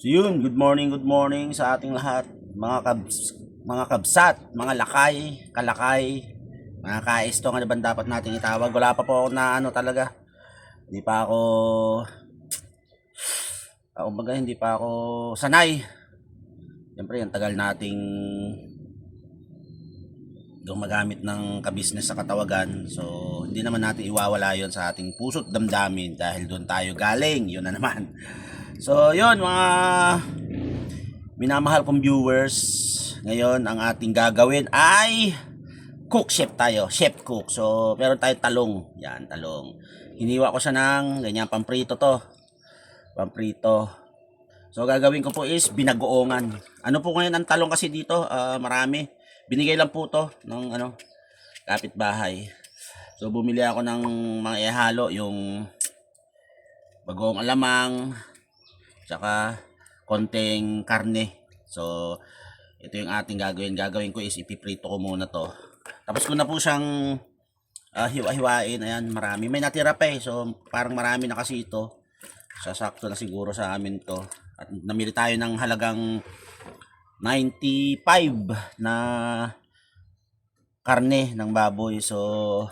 So yun, good morning sa ating lahat, mga kabsat, mga lakay, kalakay, mga kaisto, ano ba dapat nating itawag? Wala pa po ako na ano talaga. Hindi pa ako, kumbaga hindi pa ako sanay. Siyempre, ang tagal nating gumagamit ng kabisnes sa katawagan. So, hindi naman natin iwawala yon sa ating puso't damdamin dahil doon tayo galing. Yun na naman. So, yun mga minamahal kong viewers, ngayon ang ating gagawin ay cook chef tayo, chef cook. So, meron tayong talong. Yan, talong. Hiniwa ko siya ng ganyan, pamprito to. Pamprito. So, gagawin ko po is binagoongan. Ano po ngayon ang talong kasi dito? Marami. Binigay lang po to ng kapitbahay. So, bumili ako ng mga ihalo, yung bagoong alamang, tsaka konting karne. So, ito yung ating gagawin. Gagawin ko is ipiprito ko muna to. Tapos ko na po siyang hiwa-hiwain. Ayan, marami. May natira pa eh. So, parang marami na kasi ito. Sasakto na siguro sa amin to. At namili tayo ng halagang 95 na karne ng baboy. So,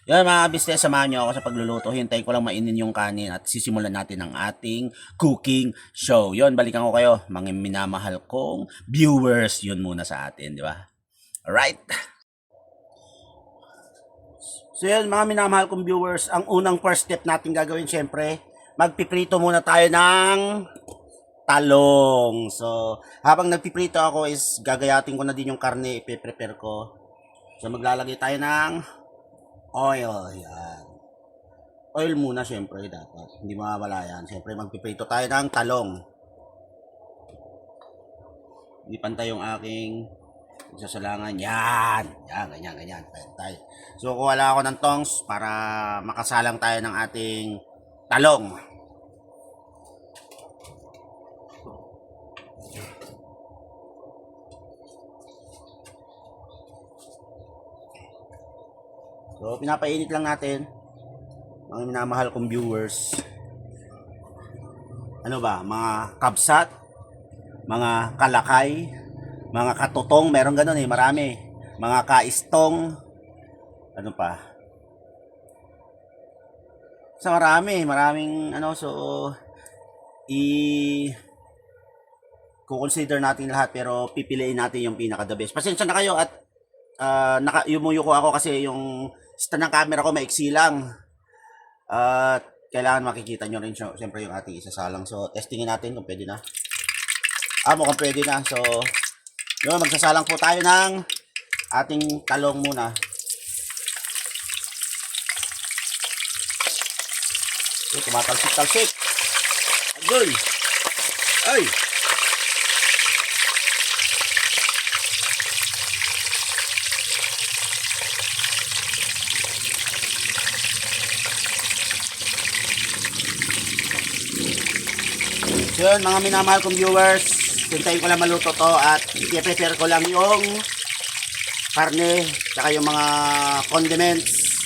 yun mga business, samahan nyo ako sa pagluluto. Hintayin ko lang mainin yung kanin at sisimulan natin ang ating cooking show. Yun, balikan ko kayo, mga minamahal kong viewers. Yun muna sa atin, di ba? Alright. So yun, mga minamahal kong viewers, ang unang first step natin gagawin, syempre, magpiprito muna tayo ng talong. So, habang nagpiprito ako is gagayatin ko na din yung karne, ipe-prepare ko. So, maglalagay tayo ng oil. Yan. Oil muna, syempre, dapat. Hindi mawawala yan. Syempre, magpiprito tayo ng talong. Hindi pantay yung aking sasalangan. Yan. Yan, ganyan, ganyan. Pantay. So, kuha ako ng tongs para makasalang tayo ng ating talong. So, pinapainit lang natin, mga minamahal kong viewers. Ano ba? Mga kabsat, mga kalakay, mga katutong, meron ganun eh, marami. Mga kaistong, ano pa? So, maraming so, consider natin lahat pero pipiliin natin yung pinaka-the best. Pasensya na kayo at yumuyo ko ako kasi yung stand ng camera ko maiksi lang. At kailangan makikita nyo rin siyempre yung ating isasalang. So, testingin natin kung pwede na. Mukhang pwede na. So, yun, magsasalang po tayo ng ating talong muna. So, tumatalsik-talsik. Agoy! Ay! So yun, mga minamahal kong viewers, hintayin ko lang maluto to at i-prepare ko lang yung karne tsaka yung mga condiments.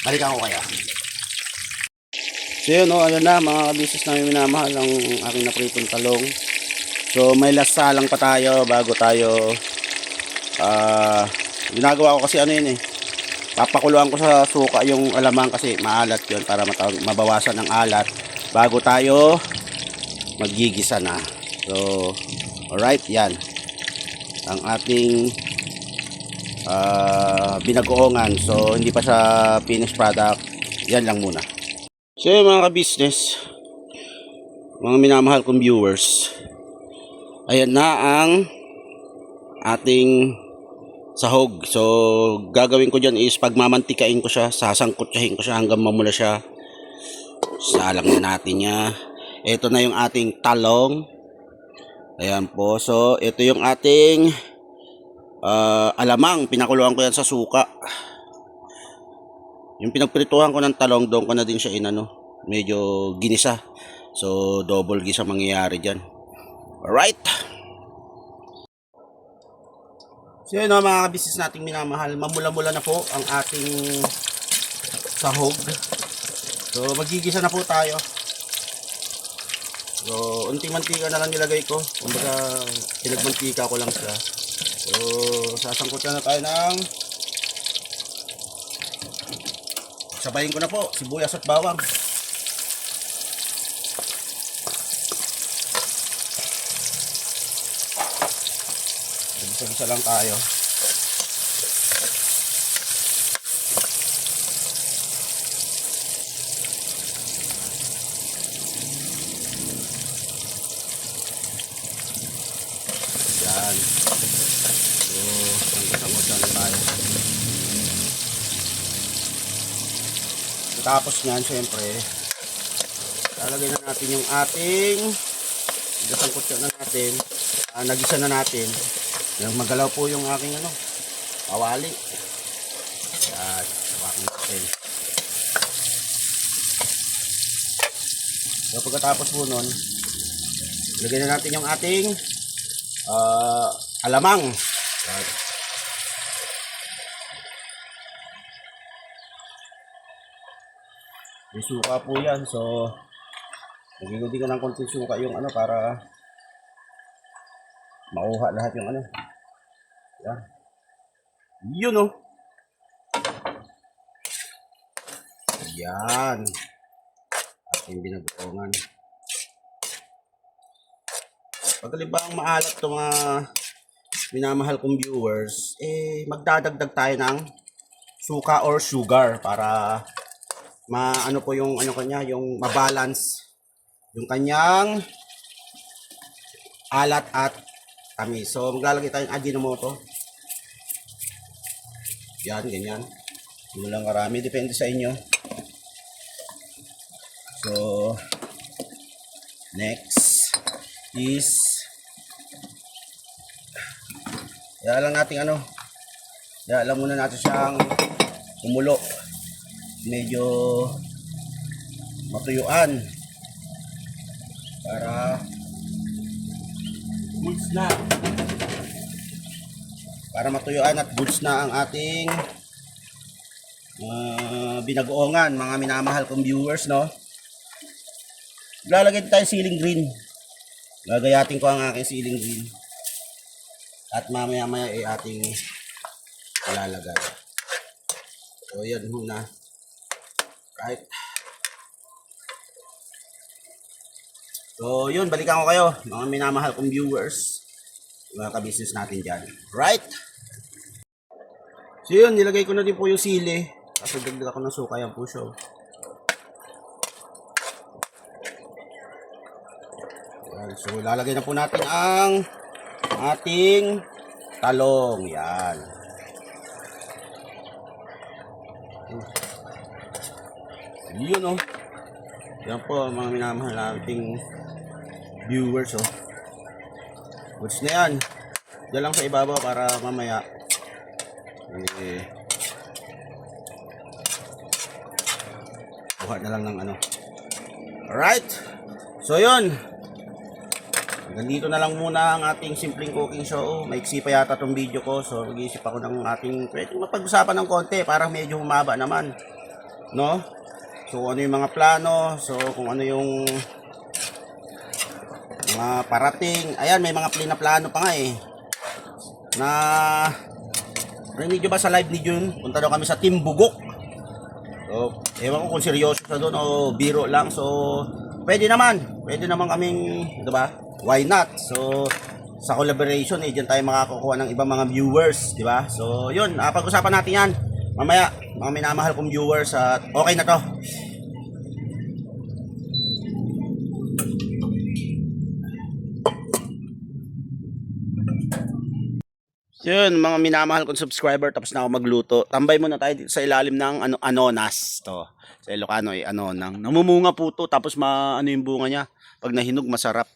Balikan ko kayo. So yun, ayun na mga business namin minamahal ang aking napritong talong. So may lasa lang pa tayo bago tayo ginagawa ko kasi papakuluan ko sa suka yung alamang kasi maalat yun para mabawasan ang alat bago tayo magigisa na. So, alright, yan ang ating binagoongan. So, hindi pa sa finished product. Yan lang muna. So, mga ka-business, mga minamahal kong viewers, ayan na ang ating sahog. So, gagawin ko dyan is pagmamantikain ko siya, sasangkutsahin ko siya hanggang mamula siya. Salang na natin niya. Ito na yung ating talong. Ayan po. So, ito yung ating alamang. Pinakuluan ko yan sa suka. Yung pinagprituhan ko ng talong, doon ko na din siya medyo ginisa. So, double gisa mangyayari dyan. Alright. So, yun mga business nating minamahal. Mamula-mula na po ang ating sahog. So, magigisa na po tayo. So, unting mantika na lang nilagay ko. Kumbaga, pinagmantika ko lang siya. So, sasangkutan na tayo ng sabayin ko na po, sibuyas at bawang. Isa-isa lang tayo. Yan. So, hanggang na tayo. Tapos nyan, syempre, lalagay na natin yung ating gasangkot na natin. Nagisa na natin. Yung magalaw po yung aking kawali. Yan, hawakan natin. So pagkatapos po nun, lagyan na natin yung ating alamang. Yan. May suka po yan. So nagigudi ko ng konting suka yung para makuha lahat yung yan. Yun yan ating binagoongan. Pagkalibang maalat to mga minamahal kong viewers, magdadagdag tayo ng suka or sugar para maano po yung kanya, yung mabalance yung kanyang alat at tamis. So maglalagay tayong Ajinomoto. Yan, ganyan. Hindi lang karami, depende sa inyo. So next is lang natin lang muna natin siyang kumulo, medyo matuyuan para goods na, para matuyuan at goods na ang ating binagoongan, mga minamahal kong viewers, no. Lalagyan tayo ceiling green. Gagayatin ko ang aking ceiling green. At mamaya-maya ating ilalagay. So, yan muna. Right. So, yun. Balikan ko kayo, mga minamahal kong viewers. Mga ka-business natin dyan. Right. So, yun. Nilagay ko na din po yung sili. Kasi dagdag ako ng suka yung puso. So lalagay na po natin ang ating talong. Yan. Yun Yan po mga minamahal nating viewers goods na yan. Diyan lang sa ibabaw para mamaya buhat na lang ng Alright. So yun. Nandito na lang muna ang ating simpleng cooking show. Maiksi pa yata itong video ko. So, mag-iisip ako ng ating pwedeng mapag-usapan ng konti para medyo humaba naman. No? So, kung ano yung mga plano. So, kung ano yung mga parating. Ayan, may mga plano pa nga na narinig nyo ba sa live ni Jun? Punta daw kami sa Team Bugok. So, ewan ko kung seryoso sa doon o biro lang. So, pwede naman kaming, diba? Why not? So, sa collaboration, diyan tayo makakakuha ng ibang mga viewers, di ba? So, yun, pag-usapan natin yan mamaya, mga minamahal kong viewers, at okay na to. Yun, mga minamahal kong subscriber, tapos na ako magluto. Tambay muna tayo dito sa ilalim ng anonas to. Sa Ilocano ay anonang. Namumunga po to, tapos yung bunga niya. Pag nahinog, masarap.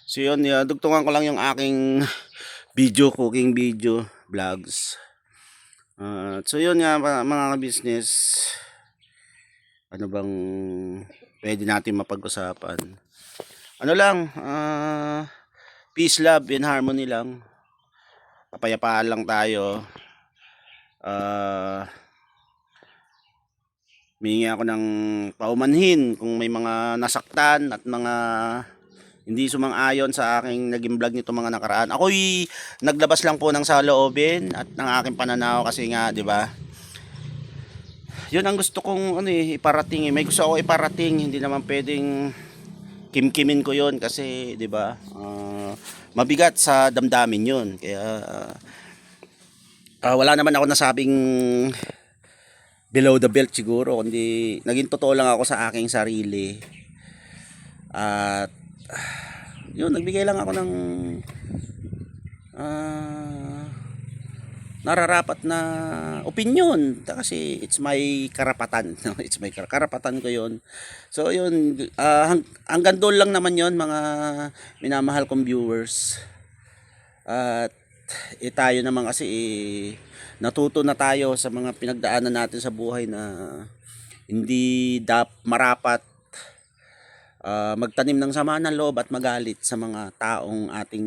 So yun, dugtungan ko lang yung aking cooking video, vlogs. So yun nga mga business, ano bang pwede natin mapag-usapan? Ano lang, peace, love, and harmony lang. Kapayapaan lang tayo. Humingi ako ng paumanhin kung may mga nasaktan at mga hindi sumang-ayon sa aking naging vlog nito mga nakaraan. Ako'y naglabas lang po ng saloobin at ng aking pananaw kasi nga, 'di ba? 'Yun ang gusto kong iparating eh. May gusto ako iparating, hindi naman pwedeng kimkimin ko 'yun kasi, 'di ba? Mabigat sa damdamin 'yun. Kaya wala naman ako nasabing below the belt siguro, kundi naging totoo lang ako sa aking sarili. At yun, nagbigay lang ako ng ah, nararapat na opinion kasi it's my karapatan. No? It's my karapatan ko yun. So yun, hanggang doon lang naman yun mga minamahal kong viewers. At tayo naman kasi natuto na tayo sa mga pinagdaanan natin sa buhay na hindi marapat magtanim ng sama ng loob at magalit sa mga taong ating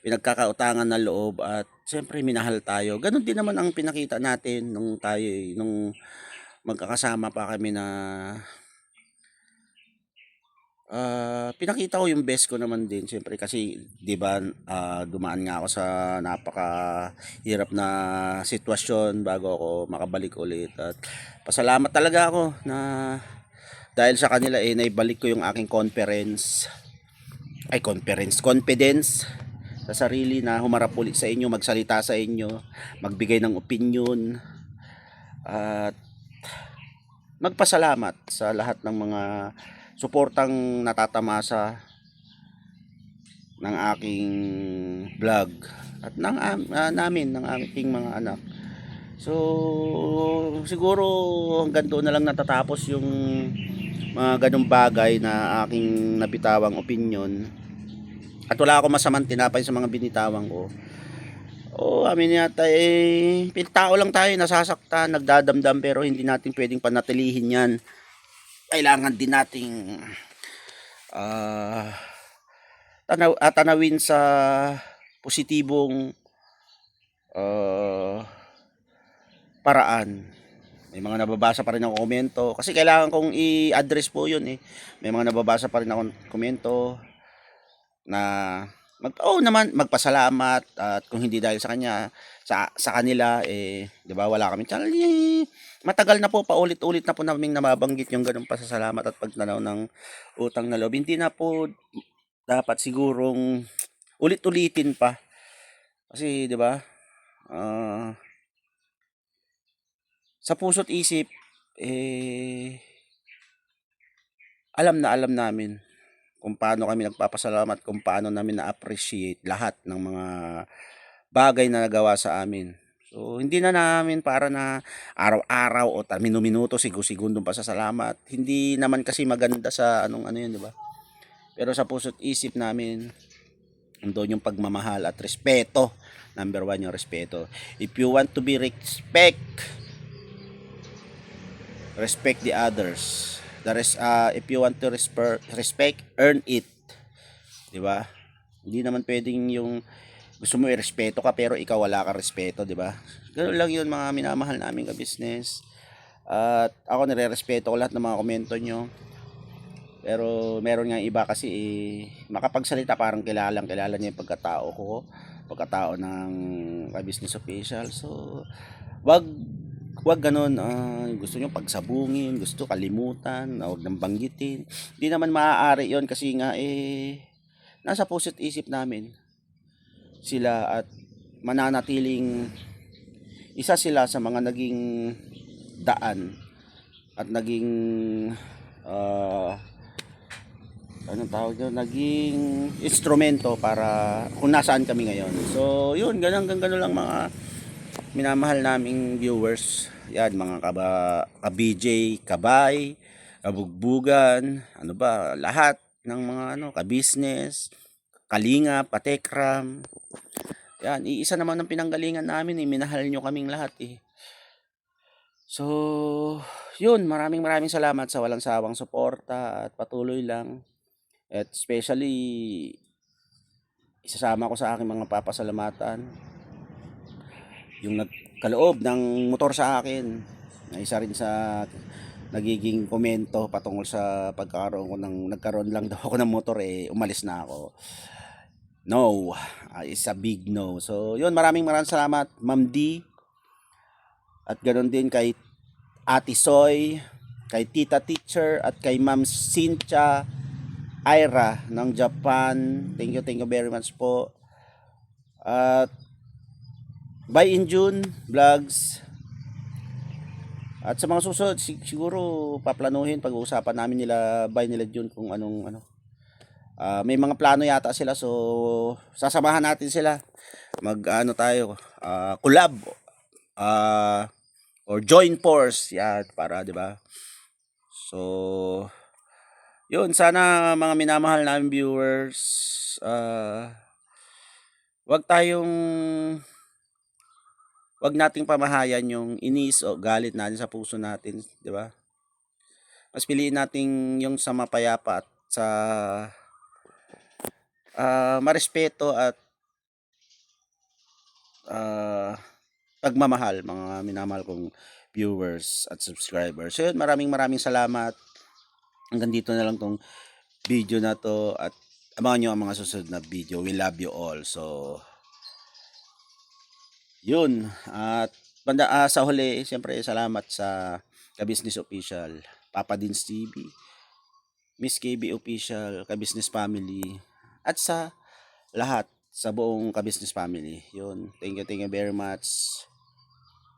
pinagkakautangan ng loob, at siyempre minahal tayo. Ganon din naman ang pinakita natin nung magkakasama pa kami na pinakita ko yung best ko naman din siyempre kasi 'di ba, dumaan nga ako sa napakahirap na sitwasyon bago ako makabalik ulit, at pasalamat talaga ako na dahil sa kanila naibalik ko yung aking confidence sa sarili na humarap ulit sa inyo, magsalita sa inyo, magbigay ng opinion at magpasalamat sa lahat ng mga suportang natatamasa ng aking vlog at ng aking mga anak. So siguro hanggang doon na lang natatapos yung mga ganung bagay na aking nabitawang opinion, at wala akong masamang tinapay sa mga binitawan ko. Amin yata tao lang tayo, nasasaktan, nagdadamdam, pero hindi natin pwedeng panatilihin yan. Kailangan din nating tanawin sa positibong paraan. May mga nababasa pa rin ako komento kasi kailangan kong i-address po yun eh. May mga nababasa pa rin ako komento na naman magpasalamat, at kung hindi dahil sa kanya, sa kanila 'di ba, wala kami channel. Matagal na po, paulit-ulit na po naming namabanggit yung ganung pasasalamat at pagtanaw ng utang na loob. Hindi na po dapat sigurong ulit-ulitin pa kasi 'di ba, sa puso't isip alam na alam namin kung paano kami nagpapasalamat, kung paano namin na-appreciate lahat ng mga bagay na nagawa sa amin. So hindi na namin para na araw-araw o minuto, segundo pasasalamat. Hindi naman kasi maganda sa ano yun, di ba? Pero sa puso't isip namin, andun yung pagmamahal at respeto. Number 1 yung respeto. If you want to be respect the others. If you want to respect, earn it. 'Di ba? Hindi naman pwedeng yung gusto mo irespeto ka pero ikaw wala kang respeto, 'di ba? Ganoon lang 'yun mga minamahal naming ka-business. At ako nire-respeto ko lahat ng mga komento nyo. Pero meron nga iba kasi makapagsalita parang kilala niya yung pagkatao ng ka-business official. So, wag ganun, gusto nyo pagsabungin, gusto kalimutan, wag nang banggitin. Hindi naman maaari yon kasi nga nasa puso't isip namin sila, at mananatiling isa sila sa mga naging daan at naging anong tawag doon, naging instrumento para kung nasaan kami ngayon. So yun, ganun lang mga minamahal naming viewers. Yan, mga ka-BJ, kabay, kabugbugan, ano ba, lahat ng mga ka-business, kalinga, patekram. Yan, iisa naman ng pinanggalingan namin minahal nyo kaming lahat So, yun, maraming salamat sa walang sawang suporta at patuloy lang. At especially, isasama ko sa aking mga papasalamatan yung nagkaloob ng motor sa akin, na isa rin sa nagiging komento patungkol sa pagkakaroon ko ng nagkaroon lang daw ako ng motor, umalis na ako. No, it's a big no. So, yun, maraming salamat, Ma'am D. At ganoon din kay Ate Soy, kay Tita Teacher, at kay Ma'am Cynthia Ira ng Japan. Thank you very much po. At bye in June vlogs. At sa mga susunod, siguro paplanuhin, pag-uusapan namin nila bye nila June kung anong may mga plano yata sila, so sasamahan natin sila. Tayo, collab, or join force, yan, para 'di ba? So, yun, sana mga minamahal namin viewers, wag nating pamahayan yung inis o galit natin sa puso natin, 'di ba? Mas piliin nating yung sa mapayapa at sa marespeto at pagmamahal, mga minamahal kong viewers at subscribers. So yun, maraming salamat. Hanggang dito na lang tong video na to, at abangan nyo ang mga susunod na video. We love you all. So yun, at sa huli, siyempre salamat sa Ka-Business Official, Papa Dins TV, Miss KB Official, Ka-Business Family, at sa lahat, sa buong Ka-Business Family. Yun, thank you very much.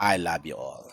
I love you all.